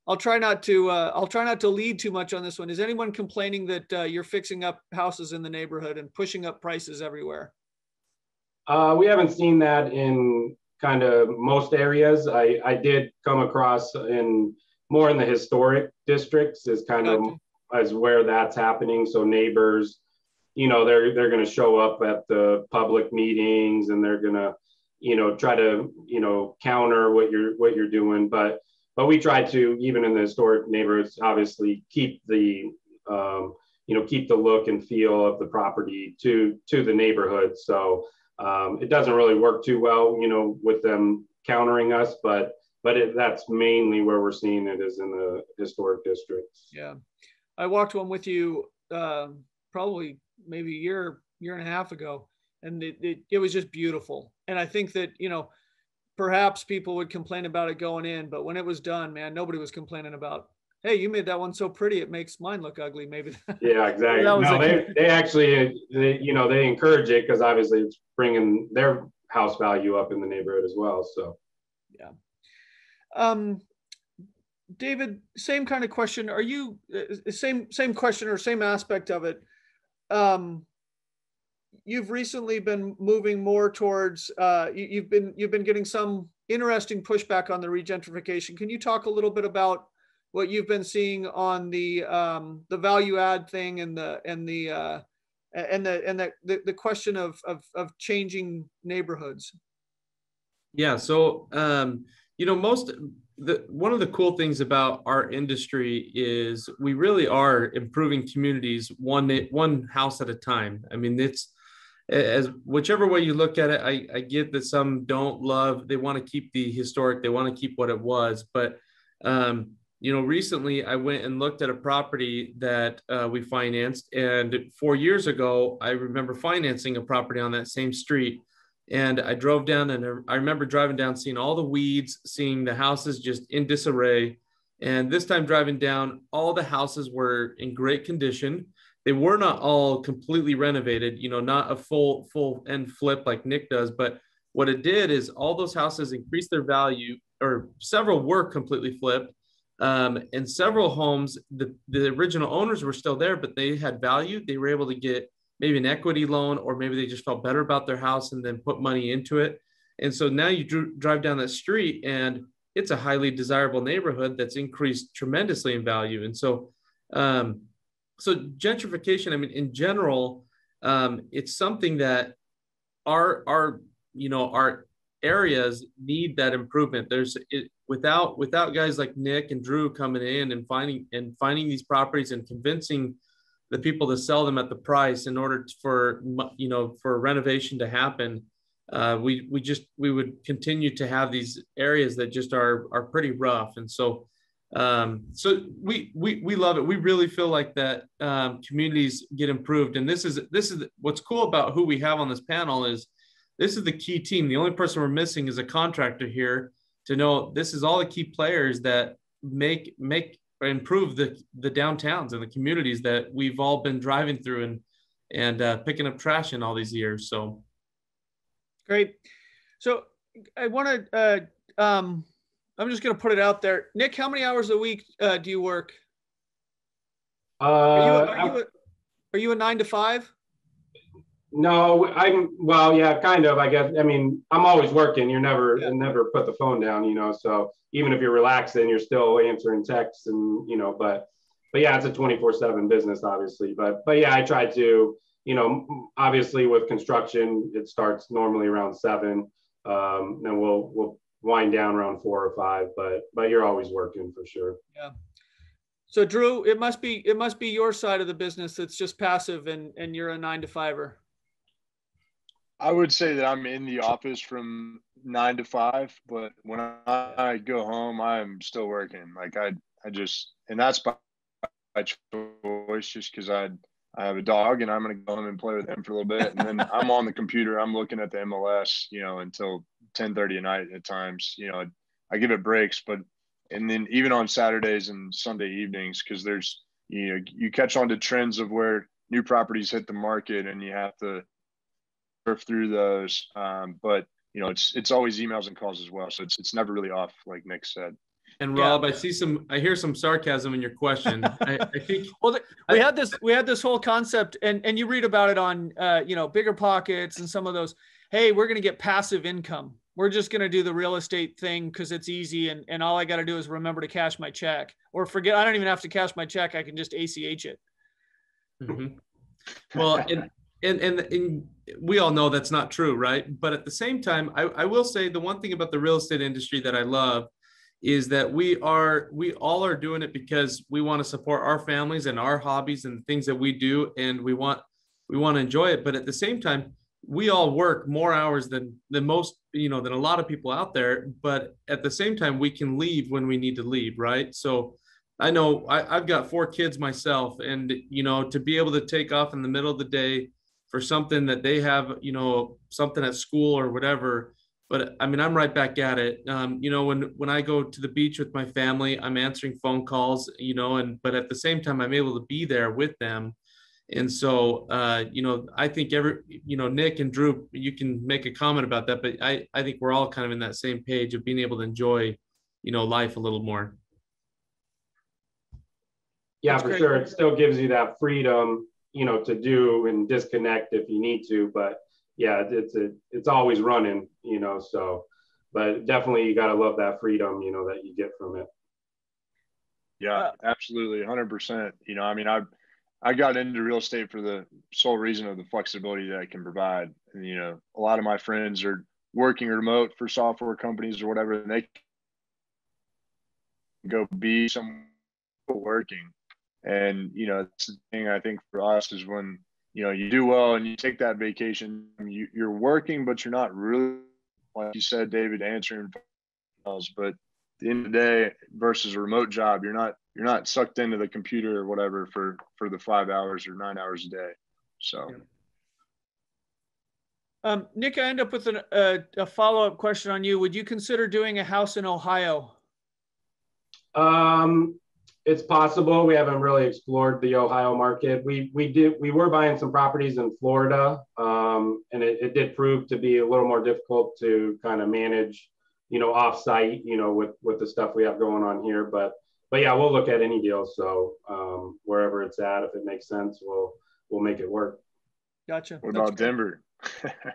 I'll try not to lead too much on this one. Is anyone complaining that you're fixing up houses in the neighborhood and pushing up prices everywhere? We haven't seen that in kind of most areas. I did come across more in the historic districts is kind of as where that's happening. So neighbors, they're going to show up at the public meetings and they're going to, try to, counter what you're doing. But we try to, even in the historic neighborhoods, obviously keep the look and feel of the property to the neighborhood. So it doesn't really work too well, with them countering us, but that's mainly where we're seeing it is in the historic districts. Yeah. I walked one with you probably maybe a year and a half ago, and it was just beautiful. And I think that, perhaps people would complain about it going in, but when it was done, man, nobody was complaining about, hey, you made that one so pretty, it makes mine look ugly. Maybe. Yeah, exactly. No, they actually, they encourage it because obviously it's bringing their house value up in the neighborhood as well. So, yeah. David, same kind of question. Are you same question or same aspect of it? You've recently been moving more towards. You've been getting some interesting pushback on the regentrification. Can you talk a little bit about what you've been seeing on the value add thing and the question of changing neighborhoods? Yeah. So one of the cool things about our industry is we really are improving communities one house at a time. I mean, it's as whichever way you look at it, I get that some don't love, they want to keep the historic, they want to keep what it was. But, recently I went and looked at a property that we financed. And 4 years ago, I remember financing a property on that same street. And I drove down and I remember driving down, seeing all the weeds, seeing the houses just in disarray. And this time driving down, all the houses were in great condition. They were not all completely renovated, not a full end flip like Nick does. But what it did is all those houses increased their value, or several were completely flipped. And several homes, the original owners were still there, but they had value. They were able to get maybe an equity loan, or maybe they just felt better about their house and then put money into it. And so now you drive down that street and it's a highly desirable neighborhood that's increased tremendously in value. And so, so gentrification, I mean, in general, it's something that our areas need that improvement. Without guys like Nick and Drew coming in and finding these properties and convincing the people to sell them at the price in order for renovation to happen, we would continue to have these areas that just are pretty rough. And so we love it. We really feel like that communities get improved. And this is what's cool about who we have on this panel is this is the key team. The only person we're missing is a contractor here to know this is all the key players that make improve the downtowns and the communities that we've all been driving through and picking up trash in all these years. So great. So I want to, I'm just going to put it out there. Nick, how many hours a week do you work? Are you a 9 to 5? No, yeah, kind of, I guess. I mean, I'm always working. You never put the phone down, so even if you're relaxing, you're still answering texts and, but yeah, it's a 24/7 business, obviously. But yeah, I try to, obviously with construction, it starts normally around 7. Then we'll wind down around 4 or 5, but you're always working for sure. Yeah. So Drew, it must be your side of the business that's just passive, and you're a 9 to 5er. I would say that I'm in the office from 9 to 5, but when I go home, I'm still working. Like I just, and that's by choice, just because I have a dog and I'm going to go home and play with him for a little bit. And then I'm on the computer, I'm looking at the MLS, until 10:30 at night at times. I give it breaks, and then even on Saturdays and Sunday evenings, because there's, you catch on to trends of where new properties hit the market and you have to surf through those. But it's always emails and calls as well. So it's never really off, like Nick said. And Rob, I hear some sarcasm in your question. I think we had this whole concept, and you read about it on Bigger Pockets and some of those. Hey, we're going to get passive income. We're just going to do the real estate thing because it's easy, and all I got to do is remember to cash my check, or forget. I don't even have to cash my check. I can just ACH it. Mm-hmm. Well, and we all know that's not true, right? But at the same time, I will say the one thing about the real estate industry that I love is that we all are doing it because we want to support our families and our hobbies and the things that we do, and we want to enjoy it. But at the same time, we all work more hours than most, than a lot of people out there. But at the same time, we can leave when we need to leave, right? So I know I've got 4 kids myself, and to be able to take off in the middle of the day for something that they have, something at school or whatever. But I mean, I'm right back at it. When I go to the beach with my family, I'm answering phone calls, but at the same time, I'm able to be there with them. And so, I think Nick and Drew, you can make a comment about that, but I think we're all kind of in that same page of being able to enjoy, life a little more. Yeah, That's for great. sure. It still gives you that freedom, to do and disconnect if you need to, but yeah, it's always running, so, but definitely you got to love that freedom, that you get from it. Yeah, absolutely. 100%. I mean, I got into real estate for the sole reason of the flexibility that I can provide. And, a lot of my friends are working remote for software companies or whatever, and they can go be somewhere working. And, that's the thing I think for us is when, you do well and you take that vacation, you're working, but you're not really, like you said, David, answering calls. But at the end of the day versus a remote job, you're not sucked into the computer or whatever for the 5 hours or 9 hours a day. So. Nick, I end up with a follow-up question on you. Would you consider doing a house in Ohio? It's possible. We haven't really explored the Ohio market. We were buying some properties in Florida, and it did prove to be a little more difficult to kind of manage, off-site, with the stuff we have going on here. But yeah, we'll look at any deal. So wherever it's at, if it makes sense, we'll make it work. Gotcha. What about Denver?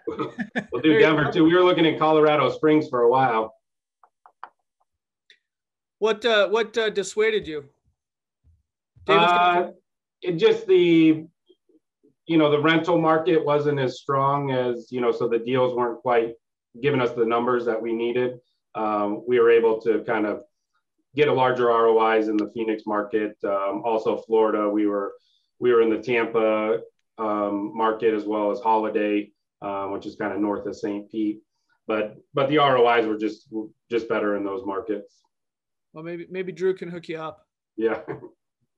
We'll do Denver too. We were looking at Colorado Springs for a while. What dissuaded you? It just the rental market wasn't as strong as, so the deals weren't quite giving us the numbers that we needed. We were able to kind of get a larger ROIs in the Phoenix market. Also Florida, we were in the Tampa market as well as Holiday, which is kind of north of St. Pete. But the ROIs were just better in those markets. Well, maybe Drew can hook you up. Yeah.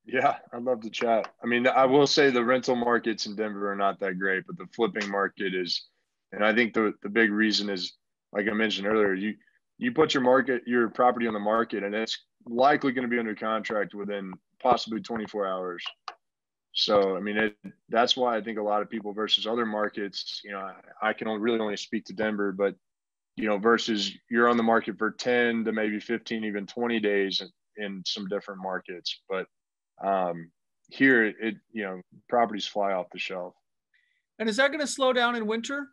Yeah, I'd love to chat. I mean, I will say the rental markets in Denver are not that great, but the flipping market is, and I think the big reason is, like I mentioned earlier, you put your property on the market, and it's likely going to be under contract within possibly 24 hours. So, I mean, that's why I think a lot of people versus other markets, I can really only speak to Denver, but, versus you're on the market for 10 to maybe 15, even 20 days in some different markets. But here, properties fly off the shelf. And is that going to slow down in winter?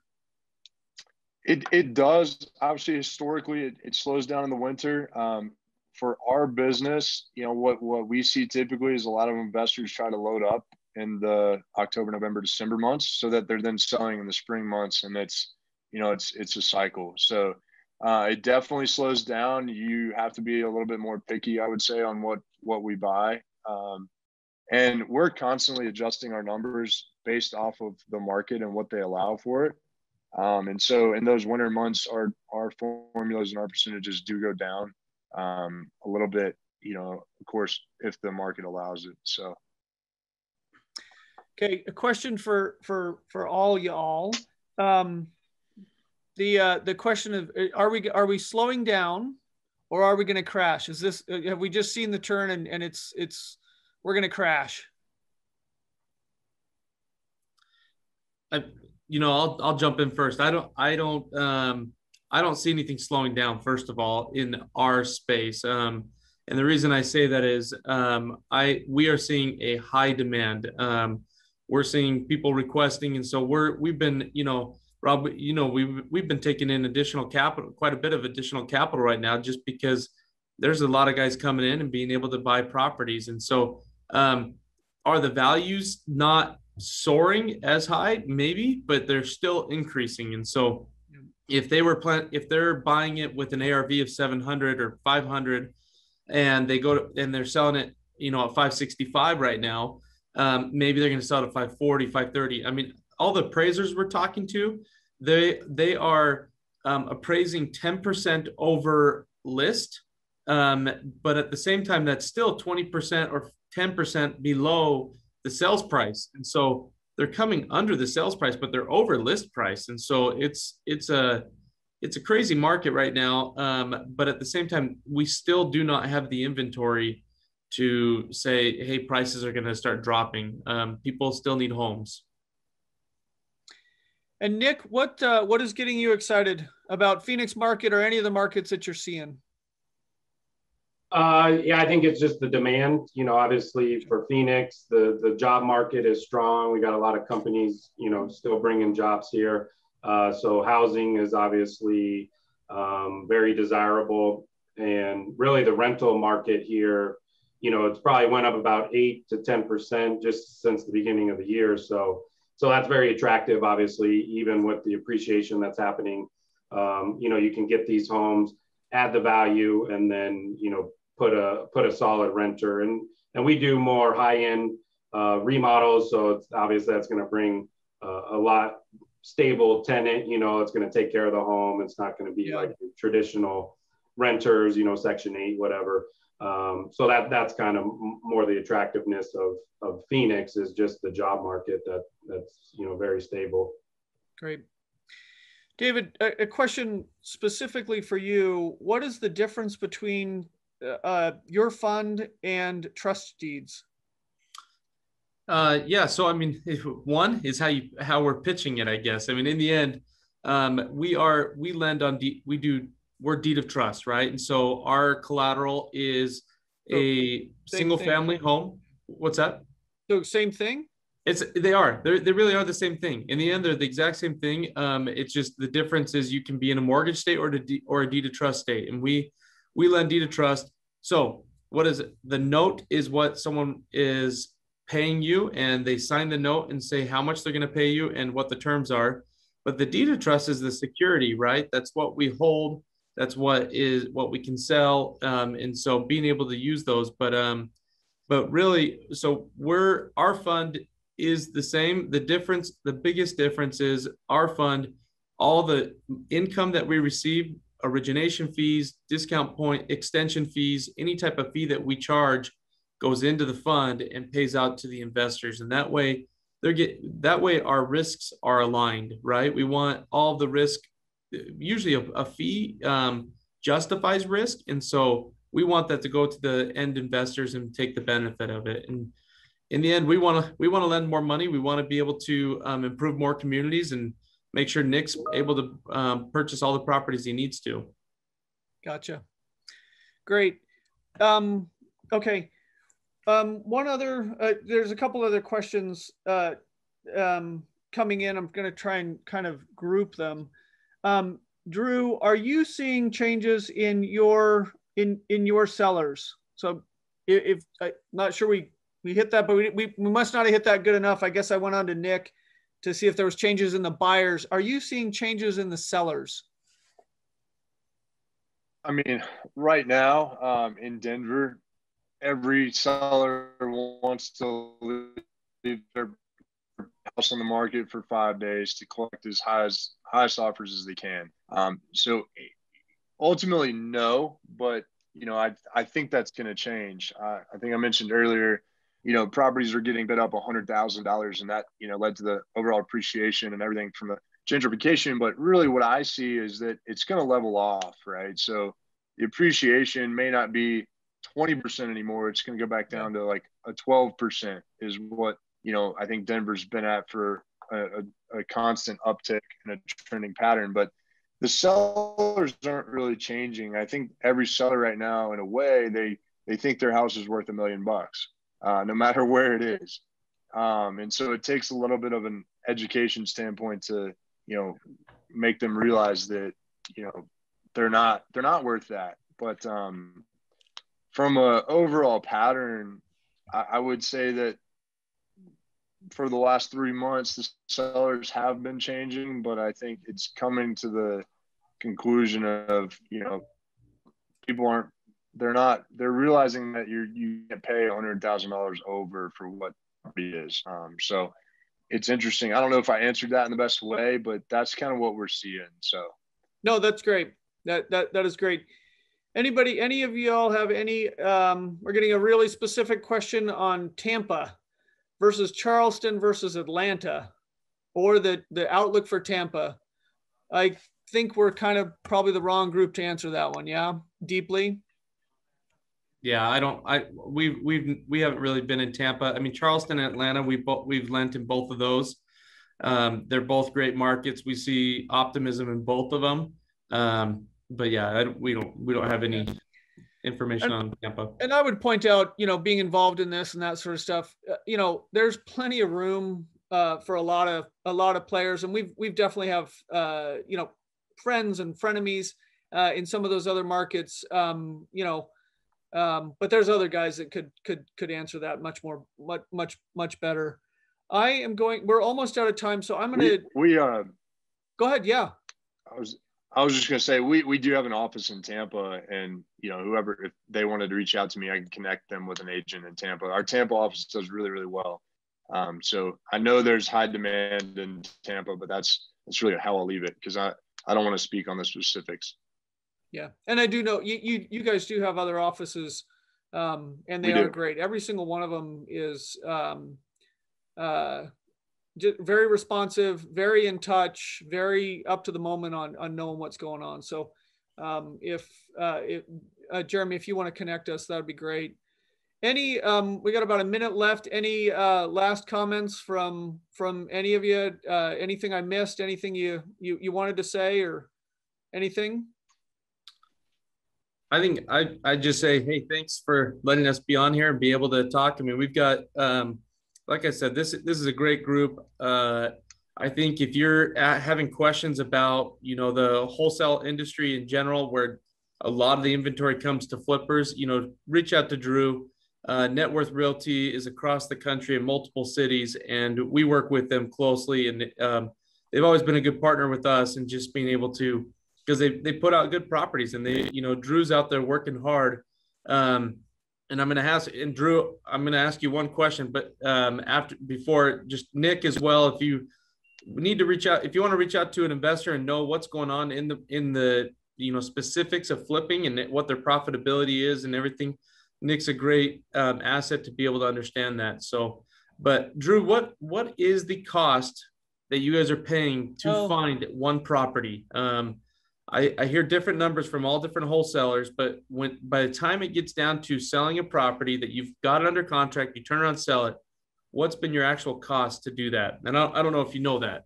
It does. Obviously, historically, it slows down in the winter. For our business, what we see typically is a lot of investors try to load up in the October, November, December months, so that they're then selling in the spring months, and it's a cycle. So it definitely slows down. You have to be a little bit more picky, I would say, on what we buy. And we're constantly adjusting our numbers based off of the market and what they allow for it. And so in those winter months, our formulas and our percentages do go down a little bit, of course, if the market allows it. So. Okay, a question for all y'all. The question of are we slowing down, or are we going to crash? Is this have we just seen the turn and it's we're going to crash? I'll jump in first. I don't see anything slowing down, first of all, in our space. And the reason I say that is we are seeing a high demand. We're seeing people requesting, and so we've been, Rob, we've been taking in additional capital, quite a bit of additional capital right now, just because there's a lot of guys coming in and being able to buy properties. And so are the values not soaring as high? Maybe, but they're still increasing. And so if they're buying it with an ARV of 700 or 500, and they're selling it, at 565 right now, maybe they're going to sell it at 540, 530. I mean, all the appraisers we're talking to, they are appraising 10% over list. But at the same time, that's still 20% or 10% below the sales price. And so they're coming under the sales price, but they're over list price. And so it's a crazy market right now. But at the same time, we still do not have the inventory to say, hey, prices are going to start dropping. People still need homes. And Nick, what is getting you excited about Phoenix market or any of the markets that you're seeing? Yeah, I think it's just the demand. Obviously for Phoenix, the job market is strong. We got a lot of companies, still bringing jobs here. So housing is obviously very desirable, and really the rental market here, it's probably went up about 8 to 10% just since the beginning of the year. So that's very attractive, obviously, even with the appreciation that's happening. You can get these homes, add the value, and then, put a solid renter. And we do more high-end remodels. So it's obviously that's going to bring a lot stable tenant, it's going to take care of the home. It's not going to be like traditional renters, Section 8, whatever. So that's kind of more the attractiveness of Phoenix, is just the job market that's very stable. Great. David, a question specifically for you. What is the difference between your fund and trust deeds? So I mean, one is how we're pitching it, I guess. I mean, in the end, we're deed of trust, right? And so our collateral is a single family home. What's that? So same thing? They really are the same thing. In the end, they're the exact same thing. It's just the difference is you can be in a mortgage state or a deed of trust state. And we lend deed of trust. So what is it? The note is what someone is paying you, and they sign the note and say how much they're going to pay you and what the terms are. But the deed of trust is the security, right? That's what we hold. That's what we can sell. And so being able to use those, but really, so our fund is the same. The biggest difference is our fund, all the income that we receive, origination fees, discount point, extension fees, any type of fee that we charge goes into the fund and pays out to the investors. And that way our risks are aligned, right? We want all the risk. Usually a fee justifies risk. And so we want that to go to the end investors and take the benefit of it. And in the end, we want to lend more money. We want to be able to improve more communities and make sure Nick's able to purchase all the properties he needs to. Gotcha. Great. Okay. There's a couple other questions coming in. I'm going to try and kind of group them. Drew, are you seeing changes in your sellers? So if I'm not sure we We hit that, but we must not have hit that good enough. I guess I went on to Nick to see if there was changes in the buyers. Are you seeing changes in the sellers? I mean, right now in Denver, every seller wants to leave their house on the market for 5 days to collect as highest offers as they can. So ultimately, no, but I think that's going to change. I think I mentioned earlier, properties are getting bid up $100,000, and that led to the overall appreciation and everything from the gentrification. But really, what I see is that it's going to level off, right? So the appreciation may not be 20% anymore. It's going to go back down to like a 12% is what I think Denver's been at for a constant uptick and a trending pattern. But the sellers aren't really changing. I think every seller right now, in a way, they think their house is worth $1 million, no matter where it is. And so it takes a little bit of an education standpoint to, make them realize that, they're not worth that. But from an overall pattern, I would say that for the last 3 months, the sellers have been changing, but I think it's coming to the conclusion of, they're realizing that you can pay $100,000 over for what it is. So it's interesting. I don't know if I answered that in the best way, but that's kind of what we're seeing. So. No, that's great. That is great. Any of y'all have any, we're getting a really specific question on Tampa versus Charleston versus Atlanta, or the outlook for Tampa. I think we're kind of probably the wrong group to answer that one. Yeah. Deeply. Yeah, we haven't really been in Tampa. I mean, Charleston and Atlanta, we've lent in both of those. They're both great markets. We see optimism in both of them. But yeah, we don't have any information on Tampa. And I would point out, being involved in this and that sort of stuff, there's plenty of room for a lot of players, and we've definitely have friends and frenemies in some of those other markets. But there's other guys that could answer that much better. We're almost out of time, so I'm gonna go ahead. Yeah. I was just going to say, we do have an office in Tampa, and, whoever, if they wanted to reach out to me, I can connect them with an agent in Tampa. Our Tampa office does really, really well. So I know there's high demand in Tampa, but that's really how I'll leave it, because I don't want to speak on the specifics. Yeah. And I do know you guys do have other offices, and they are great. Every single one of them is very responsive, very in touch, very up to the moment on knowing what's going on. So if Jeremy, if you want to connect us, that'd be great. We got about a minute left. Any last comments from any of you? Anything I missed? Anything you wanted to say, or anything? I think I just say, hey, thanks for letting us be on here and be able to talk. I mean, we've got, like I said, this is a great group. I think if you're having questions about, the wholesale industry in general, where a lot of the inventory comes to flippers, reach out to Drew. Net Worth Realty is across the country in multiple cities, and we work with them closely. And they've always been a good partner with us, and just being able to, because they put out good properties, and Drew's out there working hard. And I'm going to ask you one question, but before, just Nick as well, if you need to reach out, if you want to reach out to an investor and know what's going on in the specifics of flipping and what their profitability is and everything, Nick's a great asset to be able to understand that. So, but Drew, what is the cost that you guys are paying to find one property? I hear different numbers from all different wholesalers, but by the time it gets down to selling a property that you've got under contract, you turn around and sell it, what's been your actual cost to do that? And I don't know if you know that.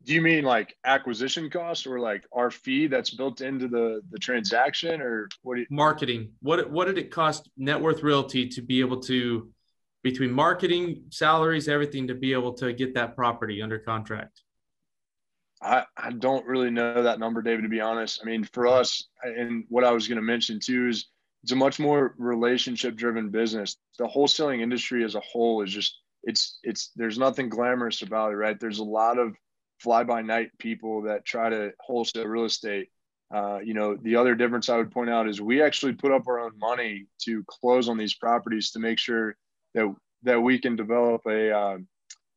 Do you mean like acquisition cost, or like our fee that's built into the transaction, or what? Marketing. What did it cost Net Worth Realty to be able to, between marketing, salaries, everything, to be able to get that property under contract? I don't really know that number, David, to be honest. I mean, for us, and what I was going to mention too is, it's a much more relationship driven business. The wholesaling industry as a whole is just, there's nothing glamorous about it, right? There's a lot of fly by night people that try to wholesale real estate. The other difference I would point out is we actually put up our own money to close on these properties to make sure that we can develop a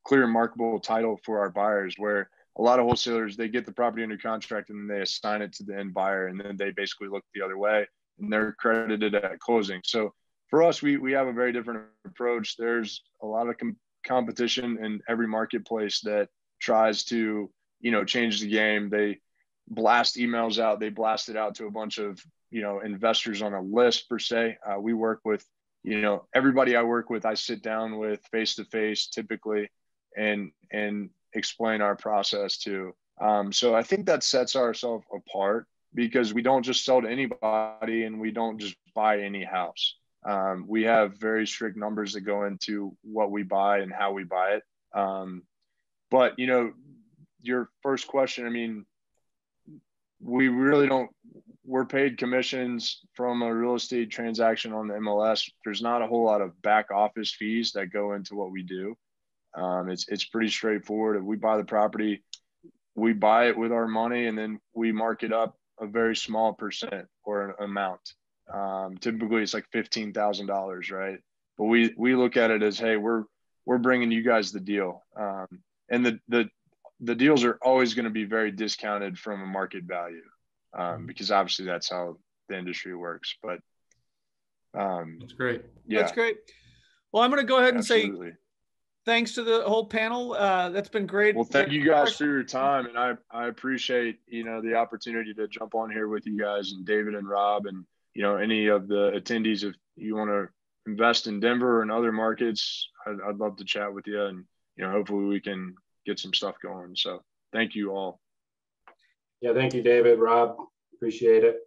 clear and marketable title for our buyers, where a lot of wholesalers, they get the property under contract and then they assign it to the end buyer, and then they basically look the other way and they're credited at closing. So for us, we have a very different approach. There's a lot of competition in every marketplace that tries to, change the game. They blast emails out. They blast it out to a bunch of, investors on a list per se. We work with, everybody I work with, I sit down with face to face typically and explain our process to. So I think that sets ourselves apart, because we don't just sell to anybody and we don't just buy any house. We have very strict numbers that go into what we buy and how we buy it. But, your first question, I mean, we really don't, we're paid commissions from a real estate transaction on the MLS. There's not a whole lot of back office fees that go into what we do. It's pretty straightforward. If we buy the property, we buy it with our money, and then we mark it up a very small percent or an amount. Typically it's like $15,000, right? But we look at it as, hey, we're bringing you guys the deal. And the deals are always going to be very discounted from a market value, because obviously that's how the industry works. But that's great. Yeah, that's great. Well, I'm going to go ahead and absolutely. say thanks to the whole panel. That's been great. Well, thank you guys for your time, and I appreciate the opportunity to jump on here with you guys, and David and Rob, and any of the attendees. If you want to invest in Denver or in other markets, I'd love to chat with you, and hopefully we can get some stuff going. So thank you all. Yeah, thank you, David, Rob. Appreciate it.